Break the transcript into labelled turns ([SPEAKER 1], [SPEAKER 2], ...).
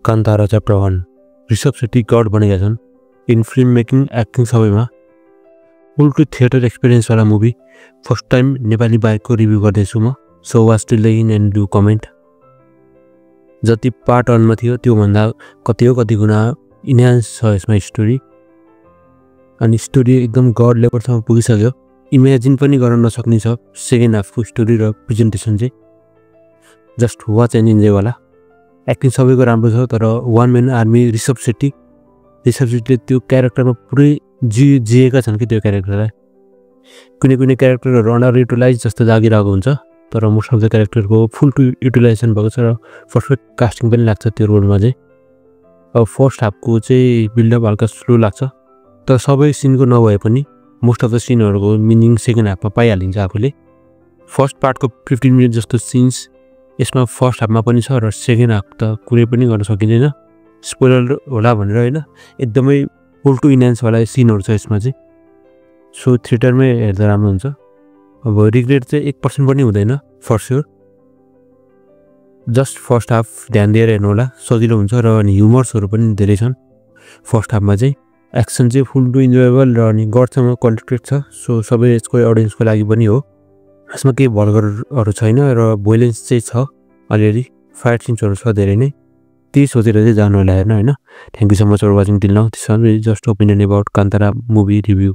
[SPEAKER 1] Kantara chapter 1 Rishab Shetty god बनेका छन् in film making acting सबैमा फुल थिएटर एक्सपिरियन्स वाला मुभी फर्स्ट टाइम नेपाली बाहेकको रिभ्यू गर्दैछु म so watch till the in end do comment जति पार्ट 1 मा थियो त्यो भन्दा कति गुना इन्हान्स छ यसमा स्टोरी अनि स्टोरी एकदम गड लेभलसम्म पुगिसक्यो इमेजिन पनि गर्न नसक्ने छ सेकेन्ड हाफको स्टोरी र प्रेजेन्टेसन चाहिँ जस्ट वाच एन्ड इन्जोय वाला एक्टिङ सबैको राम्रो छ तर वान मैन आर्मी ऋषभ शेट्टीले त्यो क्यारेक्टरमा पुरै जिएका छन् कि त्यो क्यारेक्टरलाई कुनै क्यारेक्टरहरू अन्डर युटिलाइज जस्तो लागिरहेको हुन्छ तर मोस्ट अफ द क्यारेक्टरको फुल टु युटिलाइजेसन भएको छ र पर्फेक्ट कास्टिङ पनि लाग्छ त्यो रोलमा चाहिँ अब फर्स्ट हाफको चाहिँ बिल्डअप हल्का स्लो लाग्छ तर सबै सिनको नभए पनि मोस्ट अफ द सिनहरूको मिनिङ सेकेन्ड हाफमा पाइहालिन्छ आफूले फर्स्ट पार्टको 15 मिनट जस्तो सिन्स यसमा फर्स्ट हाफमा पनि छ र सेकेन्ड हाफ त कुनै पनि गर्न सकिँदैन स्पोइलर होला भनेर हैन एकदमै फुल टु इन्हान्स वाला सिनहरु छ यसमा चाहिँ सो थिएटरमै हेर्दा राम्रो हुन्छ अब रिग्रेट चाहिँ 1% पनि हुँदैन for sure just first half ध्यान दिएर हेर्नु होला सजिलो हुन्छ र अनि ह्युमर्सहरु पनि धेरै छन् फर्स्ट हाफमा चाहिँ एक्सन चाहिँ फुल टु इन्जोयबल र अनि गडसँग कनेक्टेड छ सो सबै यसको ऑडियन्सको लागि पनि हो यसमा केही भल्गरहरु छैन र भोइलेन्स चाहिँ छ अलिअलि फाइट सिन्सहरु छ धेरै नै त्यही सोचेर चाहिँ जानु होला हेर्न हैन thank you so much for watching till now this was just opinion about Kantara movie review